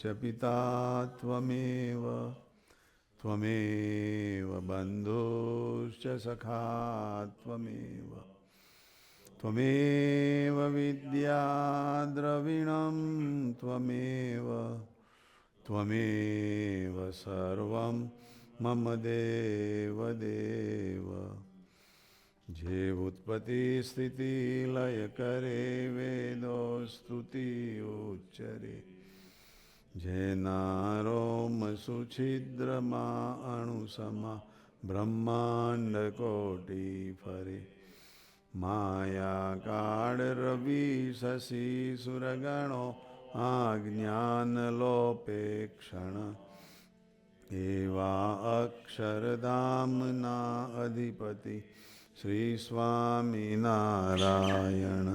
च पिता त्वमेव त्वमेव बन्धुश्च सखा त्वमेव त्वमेव विद्या द्रविणं त्वमेव त्वमेव सर्वं मम देव देव जे उत्पत्ति स्थिति लय करे वेदो स्तुति उच्चरे जैनारोम सुछिद्रमा अणुसमा ब्रह्मांड कोटि फरे माया काल रवि शशि सुरगणो आज्ञान लोपेक्षण एवा अक्षरधामना अधिपति श्री स्वामी नारायण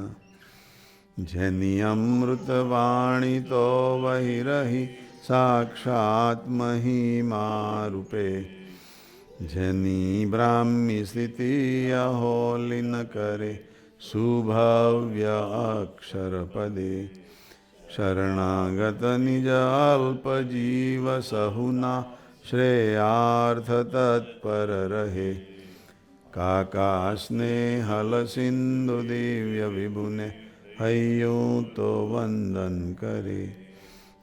जनि अमृतवाणी तो वही रही साक्षात महिमा रूपे जनि ब्राह्मी स्थिति अहोलिन करे सुभव्य अक्षर पदे शरणागत निज अल्प जीव सहुना श्रेयार्थ तत्पर रहे काका स्नेहल सिंधु दिव्य विभुने हय्यों तो वंदन करे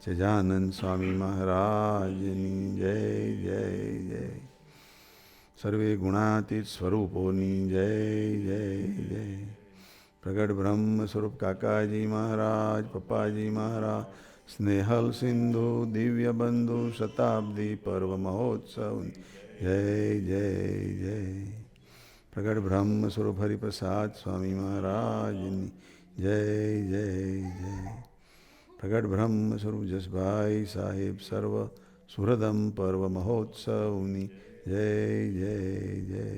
सजानंद स्वामी महाराज ની जय जय जय सर्वे गुणातीत स्वरूपोनी जय जय जय प्रगट ब्रह्म स्वरूप काकाजी महाराज पप्पाजी महाराज स्नेहल सिंधु दिव्य बंधु शताब्दी पर्व महोत्सव जय जय जय प्रगट ब्रह्म स्वरूप हरिप्रसाद स्वामी महाराज जय जय जय प्रगट ब्रह्म स्वरूप जसभाई साहेब सर्व सुहृदम पर्व महोत्सव जय जय जय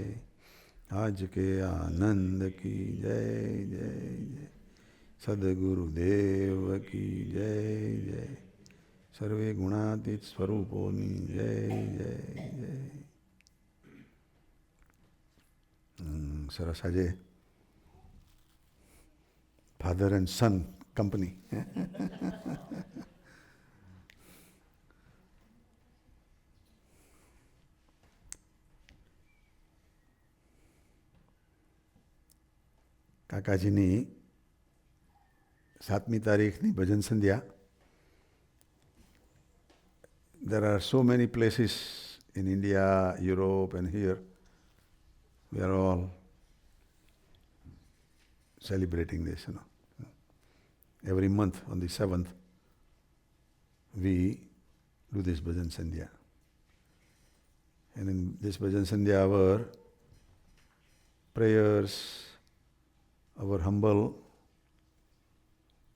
आज के आनंद की जय जय जय सद्गुरुदेव की जय जय सर्वे गुणातीत स्वरूपोनी जय जय जय સરસ આજે ફાધર એન્ડ સન કંપની કાકાજીની 7મી તારીખની ભજન સંધ્યા. There are so many places in India, Europe and here. We are all celebrating this, Every month on the 7th, we do this Bhajan Sandhya. And in this Bhajan Sandhya, our prayers, our humble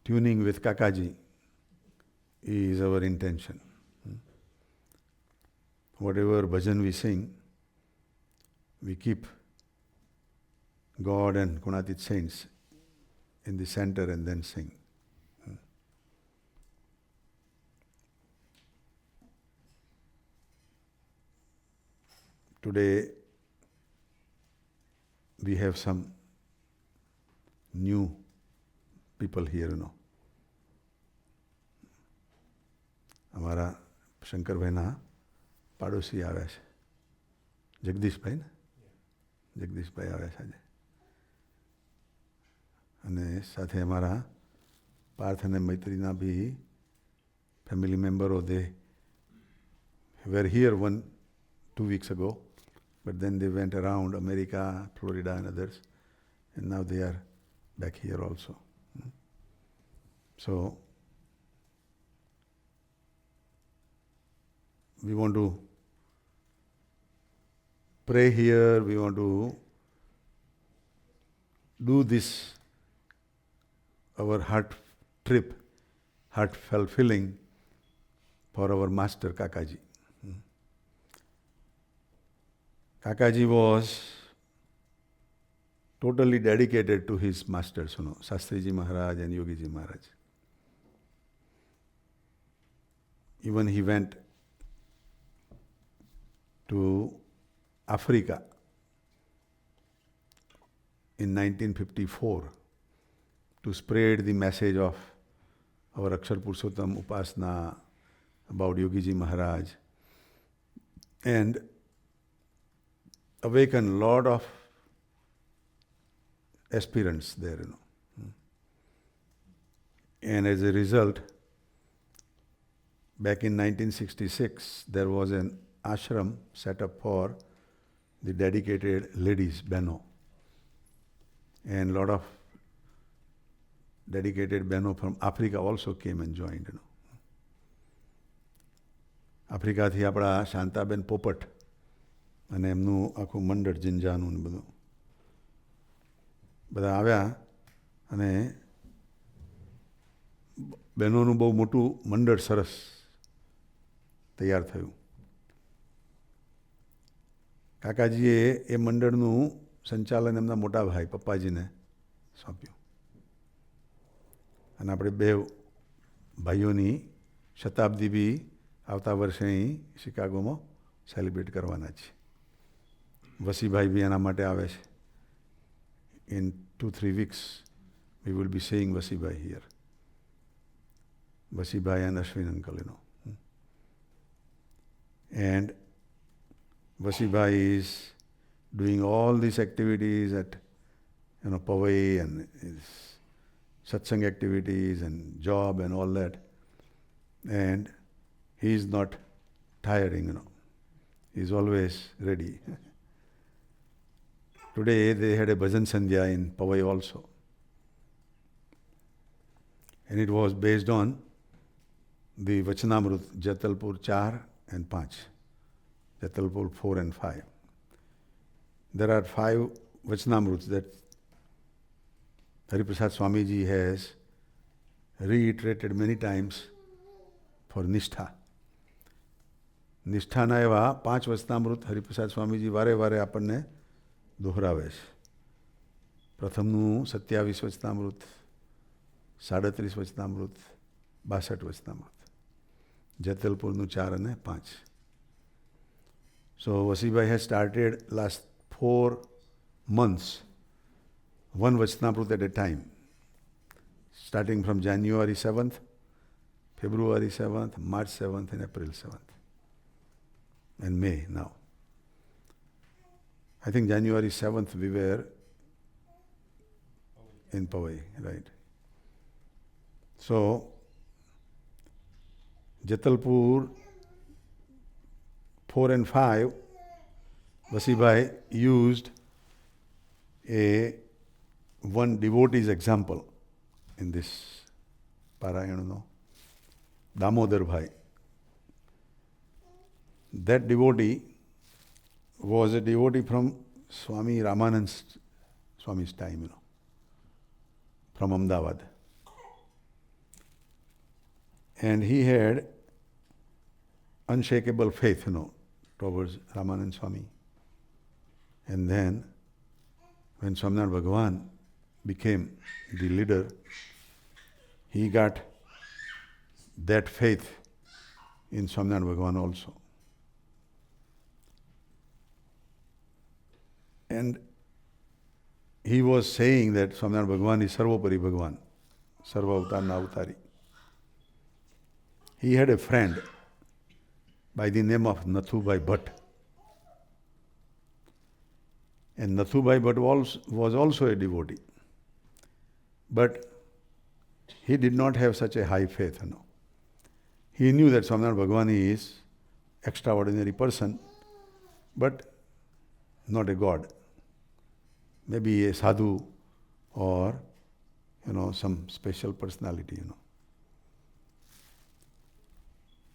tuning with Kakaji is our intention. Whatever bhajan we sing, we keep God and Gunatit saints in the center and then sing. Today we have some new people here, અમારા શંકરભાઈના પાડોશી આવ્યા છે, જગદીશભાઈ ને જગદીશભાઈ આવ્યા છે આજે, અને સાથે અમારા પાર્થ અને મૈત્રીના બી family મેમ્બરો they were here 1-2 weeks ago, but then they went around America, Florida and others, and now they are back here also. So we want to pray here, we want to do this, our heartfelt feeling for our master Kakaji. Kakaji was totally dedicated to his masters, Shastriji Maharaj and Yogiji Maharaj. Even he went to Africa in 1954 to spread the message of our Akshar Purushottam Upasana about Yogiji Maharaj and awaken lot of aspirants there. And as a result, back in 1966, there was an ashram set up for the dedicated ladies, Beno. And a lot of dedicated Beno from Africa also came and joined. Africa થી આપણા શાંતાબેન પોપટ અને એમનું આખું મંડળ જિંજાનું ને બધું બધા આવ્યા અને બહેનોનું બહુ મોટું મંડળ સરસ તૈયાર થયું. કાકાજીએ એ મંડળનું સંચાલન એમના મોટા ભાઈ પપ્પાજીને સોંપ્યું અને આપણે બે ભાઈઓની શતાબ્દી બી આવતા વર્ષે અહીં શિકાગોમાં સેલિબ્રેટ કરવાના છીએ. વસીભાઈ બી એના માટે આવે છે. In 2-3 weeks we will be seeing Vasibhai here. Vasibhai and Ashwin uncle, And Vasibhai is doing all these activities at Powai and his satsang activities and job and all that. And he is not tiring, He is always ready. Today they had a bhajan sandhya in Powai also. And it was based on the Vachanamrut, Jatalpur 4 and 5, Jatalpur 4 and 5. There are 5 Vachanamruts that Hariprasad Swamiji has reiterated many times for Nishtha. નિષ્ઠાના એવા 5 વચનામૃત હરિપ્રસાદ સ્વામીજી વારે વારે આપણને દોહરાવે છે. પ્રથમનું 27 વચનામૃત, 37 વચનામૃત, 62 વચનામૃત, જેતલપુરનું 4 અને 5. So Vasibhai has started last 4 months, 1 vachanamrut at a time, starting from January 7th, February 7th, March 7th and April 7th. And May now. I think January 7th we were in Powai, right? So, Jatalpur 4 and 5, Vasibhai used one devotee's example in this Parayana, Damodar Bhai. That devotee was a devotee from Swami Ramanand Swami's time, from Ahmedabad. And he had unshakable faith, towards Ramanand Swami. And then, when Swaminarayan Bhagavan became the leader, he got that faith in Swaminarayan Bhagavan also. And he was saying that Swaminarayan Bhagavan is Sarvopari Bhagavan, Sarva Avatarna Avatari. He had a friend by the name of Nathubai Bhatt. And Nathubai Bhatt was also a devotee. But he did not have such a high faith. He knew that Swaminarayan Bhagavan is extraordinary person, but not a god. Maybe a sadhu or, some special personality,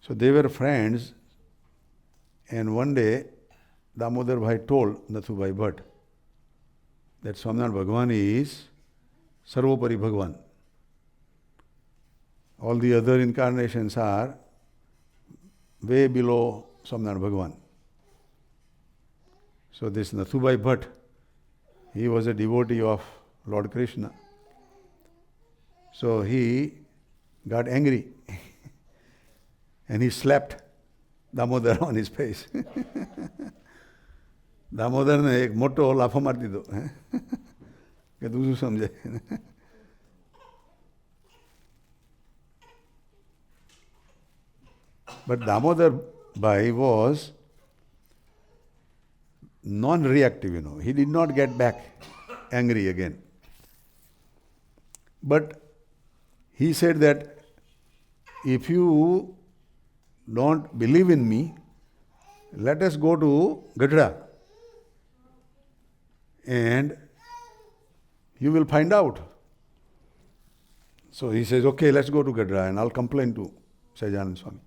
So they were friends, and one day Damodar Bhai told Nathubai Bhatt that Swaminarayan Bhagavan is Sarvopari Bhagavan. All the other incarnations are way below Swaminarayan Bhagavan. So this Nathubai Bhatt, he was a devotee of Lord Krishna. So he got angry and he slapped Damodar on his face. દામોદરને એક મોટો લાફો મારી દીધો કે તું શું સમજે. But Damodar Bhai was non-reactive, He did not get back angry again. But he said that if you don't believe in me, let us go to Gadra and you will find out. So he says, okay, let's go to Gadra and I'll complain to Sahajanand Swami.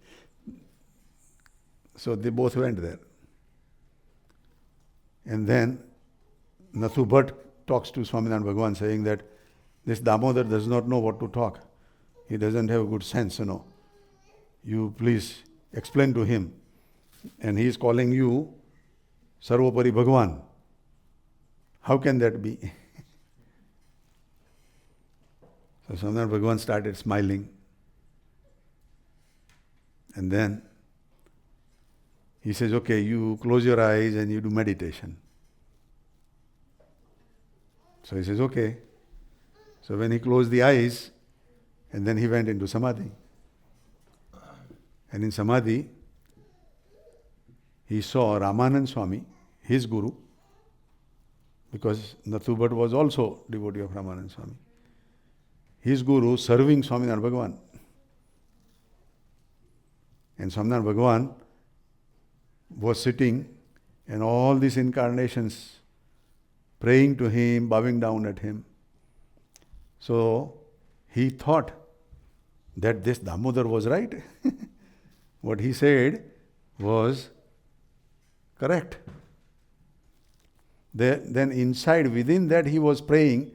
So they both went there. And then Nathu Bhatt talks to Swaminarayan Bhagavan saying that this Damodar does not know what to talk. He doesn't have good sense, You please explain to him. And he is calling you Sarvopari Bhagavan. How can that be? So Swaminarayan Bhagavan started smiling. And then he says, okay, you close your eyes and you do meditation. So he says, okay. So when he closed the eyes, and then he went into Samadhi. And in Samadhi, he saw Ramanand Swami, his guru, because Nathu Bhatt was also devotee of Ramanand Swami. His guru serving Swaminarayan Bhagavan. And Swaminarayan Bhagavan was sitting and all these incarnations praying to him, bowing down at him. So he thought that this Damodar was right. What he said was correct. Then inside, within that, he was praying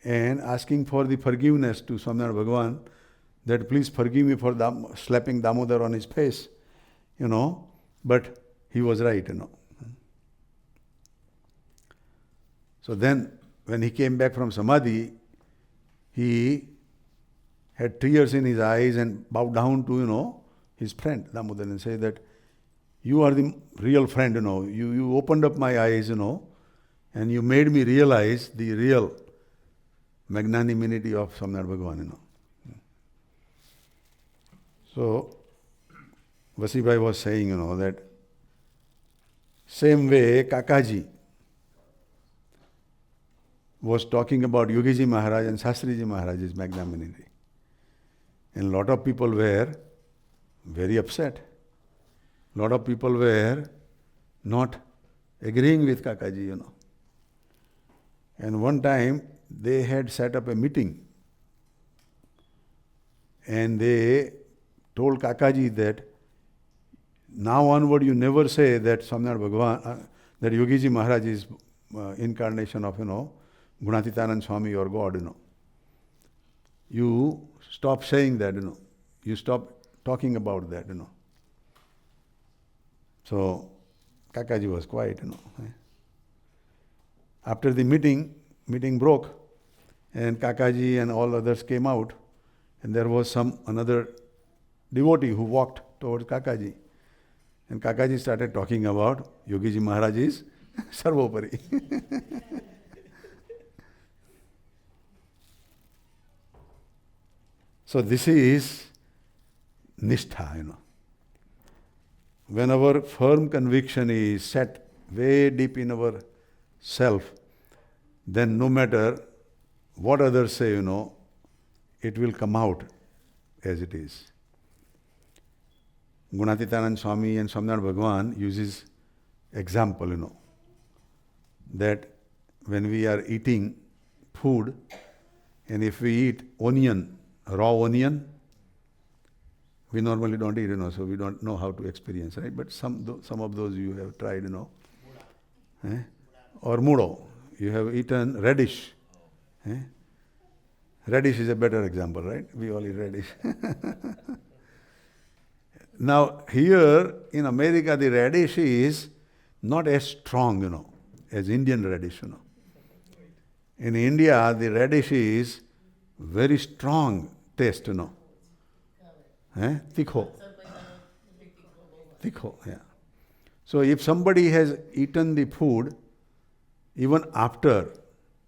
and asking for the forgiveness to Swaminarayan Bhagavan, that please forgive me for slapping Damodar on his face, but he was right, So then, when he came back from Samadhi, he had tears in his eyes and bowed down to, his friend Damodar and said that you are the real friend, You opened up my eyes, and you made me realize the real magnanimity of Swaminarayan Bhagavan, So, Vasibhai was saying, that same way Kakaji was talking about Yogiji Maharaj and Shastriji Maharaj's magnanimity. And a lot of people were very upset. A lot of people were not agreeing with Kakaji, And one time they had set up a meeting and they told Kakaji that now onward you never say that Swaminarayan Bhagavan, that Yogiji Maharaj is incarnation of, Gunatitanand Swami or God, You stop saying that, You stop talking about that, So Kakaji was quiet, After the meeting broke and Kakaji and all others came out and there was another devotee who walked towards Kakaji. And Kakaji started talking about Yogiji Maharaj is Sarvopari. So this is Nishtha, When our firm conviction is set way deep in our self, then no matter what others say, it will come out as it is. Gunatitanand Swami and Swaminarayan Bhagavan uses example, that when we are eating food and if we eat onion, raw onion, we normally don't eat, so we don't know how to experience, right? But some of those you have tried, Or mudo, you have eaten radish. Radish is a better example, right? We all eat radish. Now, here in America, the radish is not as strong, as Indian radish, In India, the radish is very strong taste, Tikho. Tikho, yeah. So if somebody has eaten the food, even after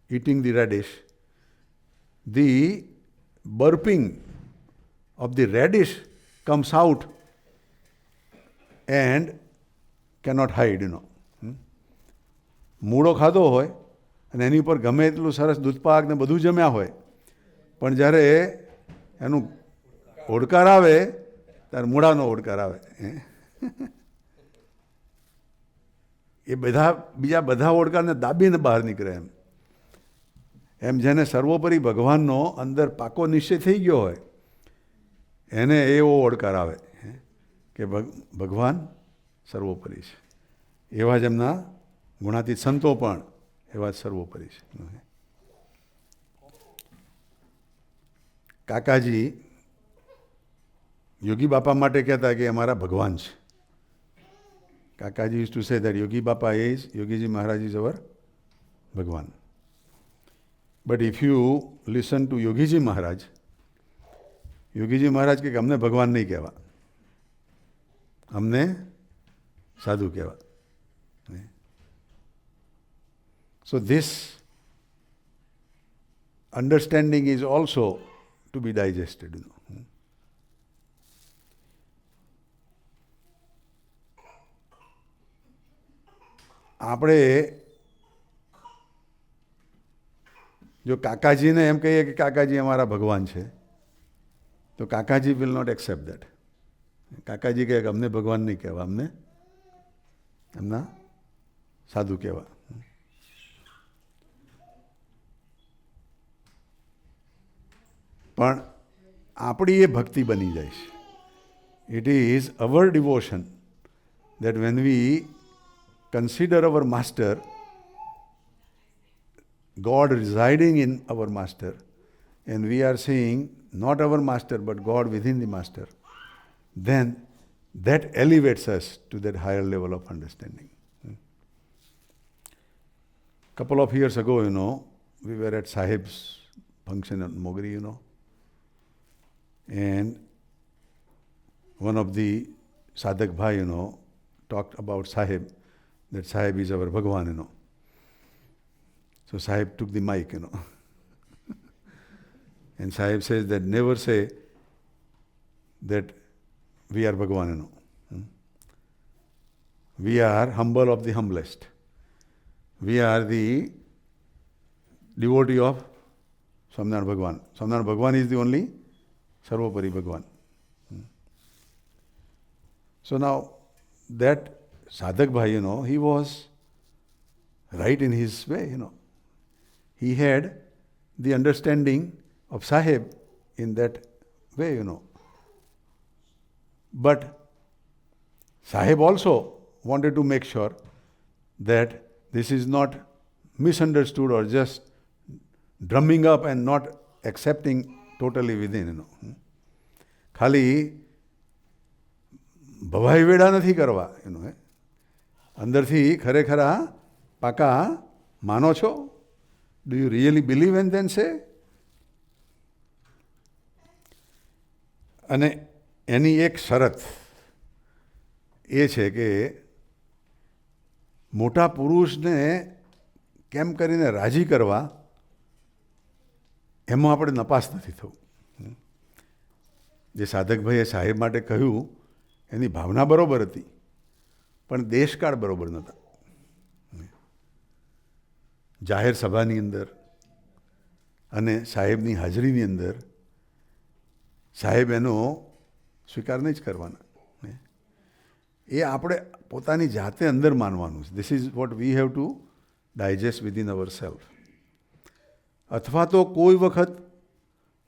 eating the radish, the burping of the radish comes out and cannot hide, મૂળો ખાધો હોય અને એની ઉપર ગમે એટલું સરસ દૂધપાક ને બધું જમ્યા હોય, પણ જ્યારે એનું ઓડકાર આવે ત્યારે મૂળાનો ઓડકાર આવે. એ બધા બીજા બધા ઓડકારને દાબીને બહાર નીકળે. એમ જેને સર્વોપરી ભગવાનનો અંદર પાકો નિશ્ચય થઈ ગયો હોય એને એવો ઓડકાર આવે કે ભગવાન સર્વોપરી છે. એવા જ એમના ગુણાતીત સંતો પણ એવા જ સર્વોપરી છે. કાકાજી યોગી બાપા માટે કહેતા કે અમારા ભગવાન છે. Kakaji use to say that Yogi Bapa is, Yogiji Maharaj is our Bhagwan. But if you listen to Yogiji Maharaj, Yogiji Maharaj કે અમને ભગવાન નહીં કહેવા, અમને સાધુ કહેવા. So this understanding is also to be digested. આપણે જો કાકાજીને એમ કહીએ કે કાકાજી અમારા ભગવાન છે તો કાકાજી વિલ નોટ એક્સેપ્ટ દેટ. કાકાજી કહે કે અમને ભગવાન નહીં કહેવા, અમને એમના સાધુ કહેવા. પણ આપણી એ ભક્તિ બની જાય છે. It is our devotion that when we consider our master, God residing in our master, and we are seeing not our master but God within the master, then that elevates us to that higher level of understanding. Couple of years ago, we were at Sahib's function at Mogri, and one of the Sadhak Bhai, talked about Sahib, that Sahib is our Bhagwan, So Sahib took the mic, and Sahib says that never say that we are Bhagwan, We are humble of the humblest. We are the devotee of Swaminarayan Bhagwan. Swaminarayan Bhagwan is the only Sarvopari Bhagwan. So now that Sadhak Bhai, he was right in his way, He had the understanding of Sahib in that way, But Sahib also wanted to make sure that this is not misunderstood or just drumming up and not accepting totally within, ખાલી ભવાઈ વેડા નથી કરવા, અંદરથી ખરેખર આ પાકા માનો છો? Do you really believe and then say? અને એની એક શરત એ છે કે મોટા પુરુષને કેમ કરીને રાજી કરવા એમાં આપણે નપાસ નથી થવું. જે સાધકભાઈએ સાહેબ માટે કહ્યું એની ભાવના બરોબર હતી, પણ દેશકાળ બરોબર નહોતા. જાહેર સભાની અંદર અને સાહેબની હાજરીની અંદર સાહેબ એનો સ્વીકાર નહીં જ કરવાના. એ આપણે પોતાની જાતે અંદર માનવાનું છે. This is what we have to digest within our self. અથવા તો કોઈ વખત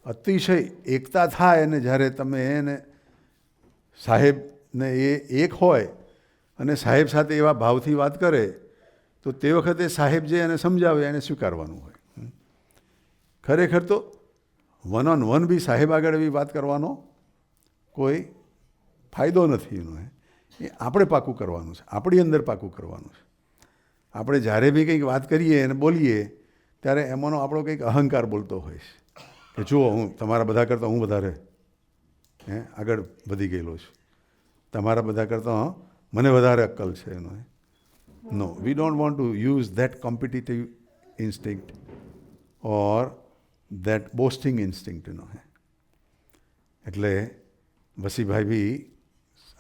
અતિશય એકતા થાય અને જ્યારે તમે એને સાહેબને એ એક હોય અને સાહેબ સાથે એવા ભાવથી વાત કરે તો તે વખતે સાહેબ જે એને સમજાવે એને સ્વીકારવાનું હોય. ખરેખર તો વન ઓન વન બી સાહેબ આગળ એવી વાત કરવાનો કોઈ ફાયદો નથી. એ આપણે પાકું કરવાનું છે, આપણી અંદર પાકું કરવાનું છે. આપણે જ્યારે બી કંઈક વાત કરીએ અને બોલીએ ત્યારે એમાંનો આપણો કંઈક અહંકાર બોલતો હોય છે કે જુઓ હું તમારા બધા કરતાં હું વધારે આગળ વધી ગયેલો છું, તમારા બધા કરતાં મને વધારે અક્કલ છે એનો. No, we don't want to use that competitive instinct or that boasting instinct, એટલે વસીભાઈ બી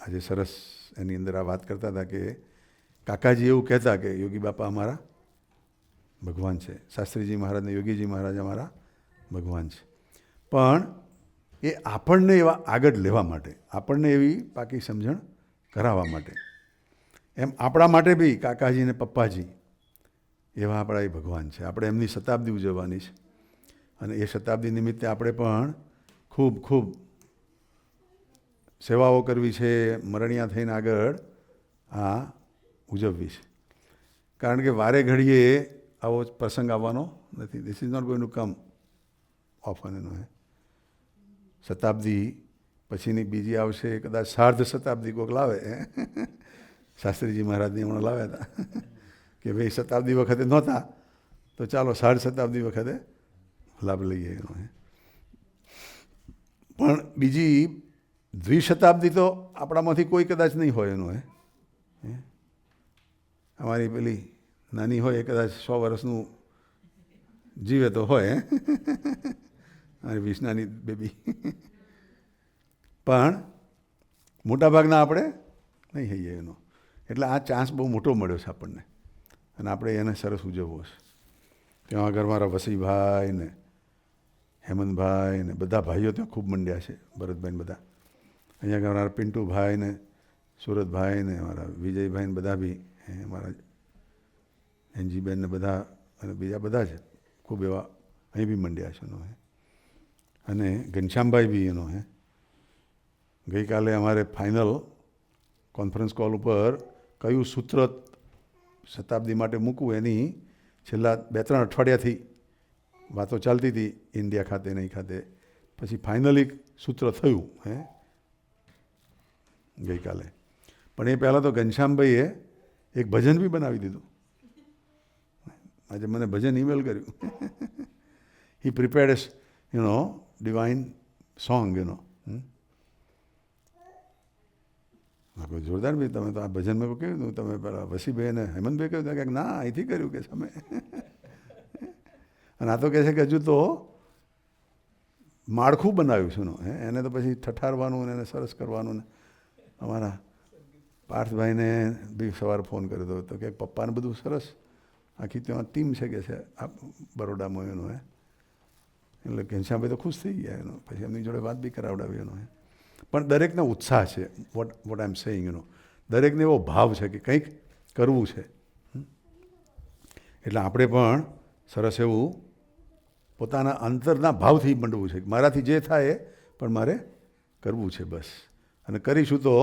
આજે સરસ એની અંદર આ વાત કરતા હતા કે કાકાજી એવું કહેતા કે યોગી બાપા અમારા ભગવાન છે, શાસ્ત્રીજી મહારાજ ને યોગીજી મહારાજ અમારા ભગવાન છે. પણ એ આપણને એવા આગળ લેવા માટે, આપણને એવી પાકી સમજણ કરાવવા માટે, એમ આપણા માટે બી કાકાજી ને પપ્પાજી એવા આપણા એ ભગવાન છે. આપણે એમની શતાબ્દી ઉજવવાની છે અને એ શતાબ્દી નિમિત્તે આપણે પણ ખૂબ ખૂબ સેવાઓ કરવી છે, મરણિયા થઈને આગળ આ ઉજવવી છે. કારણ કે વારે ઘડીએ આવો પ્રસંગ આવવાનો નથી. This is not going to come often. એનો શતાબ્દી પછીની બીજી આવશે, કદાચ સાર્ધ શતાબ્દી કોઈક લાવે. શાસ્ત્રીજી મહારાજની હમણાં લાવ્યા હતા કે ભાઈ શતાબ્દી વખતે નહોતા તો ચાલો સાર્ધ શતાબ્દી વખતે લાભ લઈએ એનો. પણ બીજી દ્વિશતાબ્દી તો આપણામાંથી કોઈ કદાચ નહીં હોય એનો. અમારી પેલી નાની હોય એ કદાચ 100 વર્ષનું જીવે તો હોય. મારી વિષ્ણાની બેબી. પણ મોટાભાગના આપણે નહીં થઈએ એનો. એટલે આ ચાન્સ બહુ મોટો મળ્યો છે આપણને અને આપણે એને સરસ ઉજવવો છે. ત્યાં આગળ મારા વસીભાઈ ને હેમંતભાઈ ને બધા ભાઈઓ ત્યાં ખૂબ મંડ્યા છે, ભરતભાઈ ને બધા. અહીંયા આગળ મારા પિન્ટુભાઈ ને સુરતભાઈ ને મારા વિજયભાઈ ને બધા બી, મારા એનજીબેન ને બધા અને બીજા બધા છે ખૂબ એવા અહીં બી મંડ્યા છે એનો. અને ઘનશ્યામભાઈ બી એનો. ગઈકાલે અમારે ફાઇનલ કોન્ફરન્સ કોલ ઉપર કયું સૂત્ર શતાબ્દી માટે મૂકવું એની છેલ્લા 2-3 અઠવાડિયાથી વાતો ચાલતી હતી ઇન્ડિયા ખાતે નહીં ખાતે. પછી ફાઇનલી સૂત્ર થયું ગઈકાલે. પણ એ પહેલાં તો ઘનશ્યામભાઈએ એક ભજન બી બનાવી દીધું. આજે મને ભજન ઈમેલ કર્યું. હી પ્રિપેર્ડ ડિવાઇન સોંગ જોરદાર ભાઈ, તમે તો આ ભજન મેં કહ્યું હતું, તમે પેલા વસીભાઈ અને હેમંતભાઈ કહ્યું હતું કે ના અહીંથી કર્યું કે તમે. અને આ તો કહે છે કે હજુ તો માળખું બનાવ્યું છે એને તો પછી ઠઠારવાનું અને એને સરસ કરવાનું. ને અમારા પાર્થભાઈને બી સવારે ફોન કર્યો હતો તો કે પપ્પાને બધું સરસ આખી ત્યાં ટીમ છે કે છે આ બરોડામાં એનો. એટલે ઘનશ્યામભાઈ તો ખુશ થઈ ગયા એનો. પછી એમની જોડે વાત બી કરાવડાવી એનો. પણ દરેકને ઉત્સાહ છે. વોટ આઈ એમ સેઇંગ દરેકને એવો ભાવ છે કે કંઈક કરવું છે. એટલે આપણે પણ સરસ એવું પોતાના અંતરના ભાવથી મંડવું છે. મારાથી જે થાય પણ મારે કરવું છે બસ. અને કરીશું તો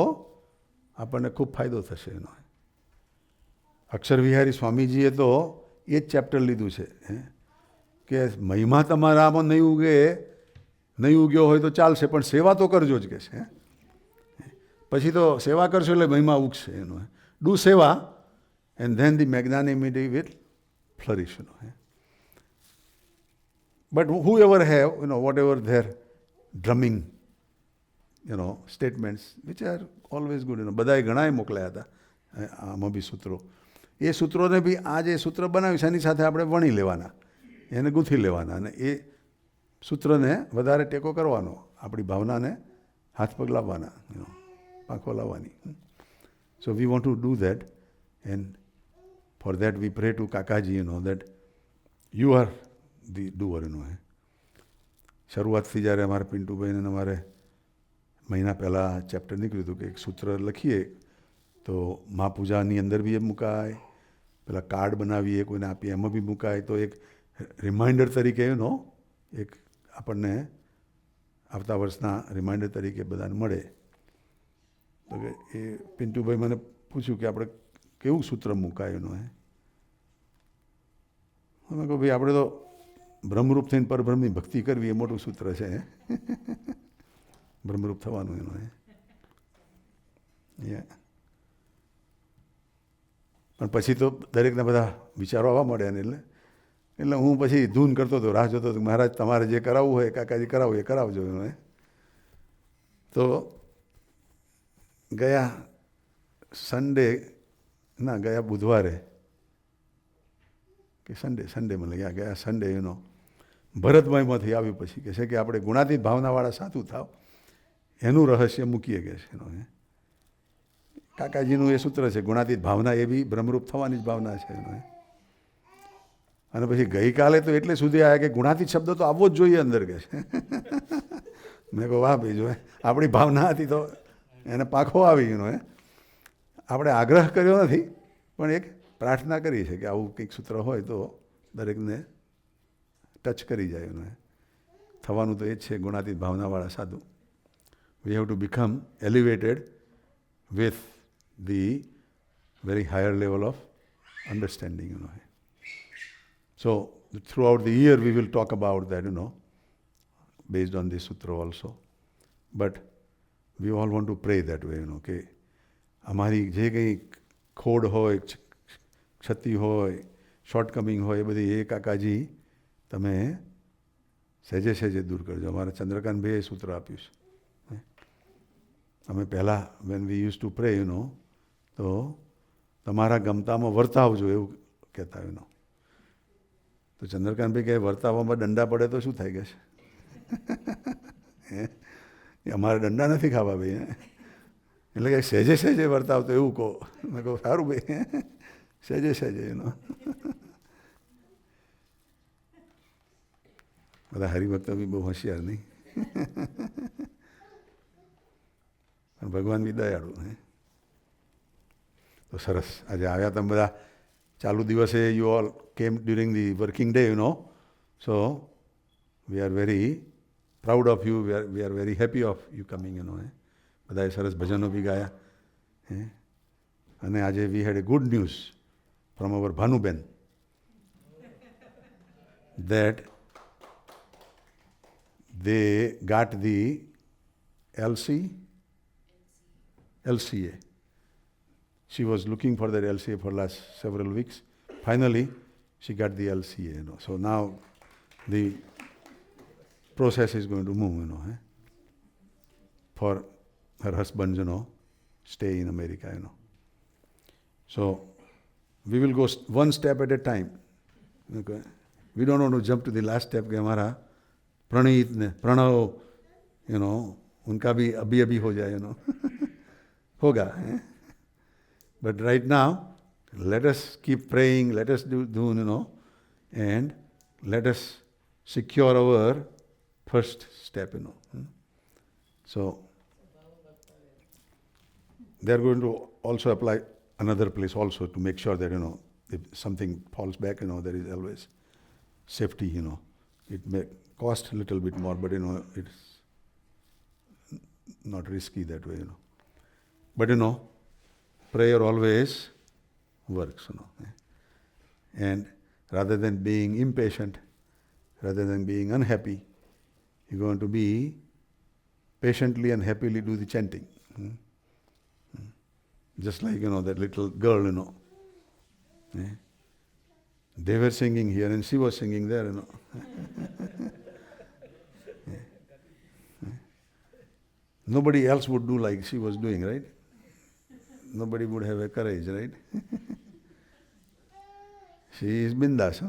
આપણને ખૂબ ફાયદો થશે એનો. અક્ષર વિહારી સ્વામીજીએ તો એ જ ચેપ્ટર લીધું છે કે મહિમા તમારામાં નહીં ઉગ્યો હોય તો ચાલશે પણ સેવા તો કરજો જ કે છે. પછી તો સેવા કરશો એટલે મહિમા ઉગશે એનો. Do seva and then the magnanimity will flourish. But whoever have whatever their drumming statements which are always good. બધાએ ઘણાએ મોકલ્યા હતા આમાં બી સૂત્રો. એ સૂત્રોને બી આ જે સૂત્ર બનાવ્યું છે એની સાથે આપણે વણી લેવાના, એને ગૂંથી લેવાના અને એ સૂત્રને વધારે ટેકો કરવાનો, આપણી ભાવનાને હાથ પગ લાવવાના, પાંખો લાવવાની. So we want to do that and for that we pray to Kakaji that you are the doer. શરૂઆતથી જ્યારે અમારે પિન્ટુભાઈને અમારે મહિના પહેલાં ચેપ્ટર નીકળ્યું હતું કે એક સૂત્ર લખીએ તો મહાપૂજાની અંદર બી એ મુકાય, પેલા કાર્ડ બનાવીએ કોઈને આપીએ એમાં બી મુકાય, તો એક રિમાઇન્ડર તરીકે એક આપણને આવતા વર્ષના રિમાઇન્ડર તરીકે બધાને મળે. તો કે એ પિન્ટુભાઈ મને પૂછ્યું કે આપણે કેવું સૂત્ર મુકાય એનું. અમે કહું ભાઈ આપણે તો બ્રહ્મરૂપ થઈને પરબ્રહ્મની ભક્તિ કરવી એ મોટું સૂત્ર છે. બ્રહ્મરૂપ થવાનું એનું. પણ પછી તો દરેકના બધા વિચારો આવવા મળ્યા ને એટલે હું પછી ધૂન કરતો હતો, રાહ જોતો હતો મહારાજ તમારે જે કરાવવું હોય કાકાજી કરાવું એ કરાવજો એનો. તો ગયા બુધવારે કે સન્ડે મને ગયા સન્ડે ભરતભાઈમાંથી આવ્યું પછી કે છે કે આપણે ગુણાતીત ભાવનાવાળા સાધુ થાવ એનું રહસ્ય મૂકીએ કે છે એનો. કાકાજીનું એ સૂત્ર છે, ગુણાતીત ભાવના એ બી બ્રહ્મરૂપ થવાની જ ભાવના છે. અને પછી ગઈકાલે તો એટલે સુધી આવ્યા કે ગુણાતીત શબ્દ તો આવવો જ જોઈએ અંદર, કે છે. મેં કહું વાહ ભાઈ, જો આપણી ભાવના હતી તો એને પાંખો આવી ગયો. આપણે આગ્રહ કર્યો નથી, પણ એક પ્રાર્થના કરી છે કે આવું કંઈક સૂત્ર હોય તો દરેકને ટચ કરી જાય. થવાનું તો એ જ છે ગુણાતીત ભાવનાવાળા સાધુ. We have to become elevated with the very higher level of understanding. So throughout the year we will talk about that, based on this sutra also. But we all want to pray that way, કે અમારી જે કંઈ ખોડ હોય, ક્ષતિ હોય, શોર્ટકમિંગ હોય, એ બધી એ કાકાજી તમે સહેજે સહેજે દૂર કરજો. અમારા ચંદ્રકાંતભાઈએ સૂત્ર આપ્યું છે. અમે પહેલાં વેન વી યુઝ ટુ પ્રે, તો તમારા ગમતામાં વર્તાવજો એવું કહેતા. તો ચંદ્રકાંતભાઈ કહે વર્તાવવામાં દંડા પડે તો શું થાય, કે છે અમારે દંડા નથી ખાવા ભાઈ. એટલે કે સહેજે સહેજે વર્તાવતો એવું કહો. મેં કહું સારું ભાઈ, સહેજે સહેજે. બધા હરિભક્તો બી બહુ હોશિયાર નહીં, પણ ભગવાન બી દયાળુ. તો સરસ, આજે આવ્યા તમે બધા. ચાલુ દિવસે you all came during the working day, so we are very proud of you, we are very happy of you coming. બધાએ સરસ ભજનો બી ગાયા. અને આજે we had a good news from our Bhanuben that they got the LCA. She was looking for that LCA for last several weeks. Finally, she got the LCA. So now the process is going to move, for her husband's, stay in America, So we will go one step at a time. Okay? We don't want to jump to the last step कि हमारा प्रणीत ने प्रणव, उनका भी अभी हो जाए, होगा. But right now, let us keep praying, let us do, and let us secure our first step, So they are going to also apply another place also to make sure that, if something falls back, there is always safety, It may cost a little bit more, but, it's not risky that way, But, prayer always works, And rather than being impatient, rather than being unhappy, you're going to be patiently and happily do the chanting. Just like, that little girl, They were singing here and she was singing there, Nobody else would do like she was doing, right? Nobody would have a courage, right? She is bindas.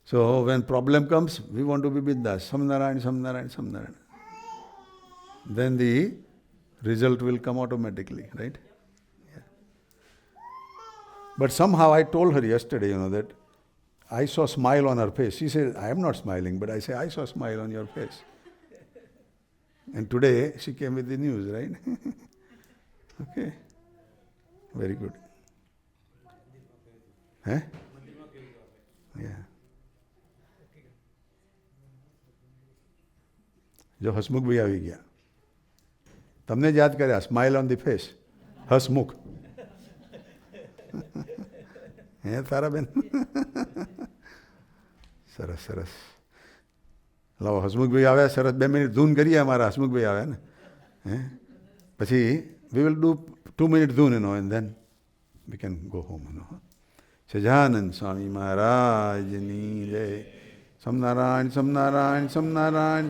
So when problem comes, we want to be bindas. Samnarayan, Samnarayan, Samnarayan. Then the result will come automatically, right? Yeah. But somehow I told her yesterday, that I saw a smile on her face. She said, I am not smiling, but I say, I saw a smile on your face. And today she came with the news, right? Okay. Very good. Huh? Yeah. જો હસમુખભાઈ આવી ગયા, તમને જ યાદ કર્યા, smile on the face, Hasmukh. હે તારાબેન? સરસ સરસ. લાવો, હસમુખભાઈ આવ્યા, સરસ 2 મિનિટ ધૂન કરીએ. અમારા હસમુખભાઈ આવ્યા ને, પછી we will do 2 minute dhun, and then we can go home. Sahajanand Swami મહારાજની જય. સમનારાયણ, સમનારાયણ, સમનારાયણ.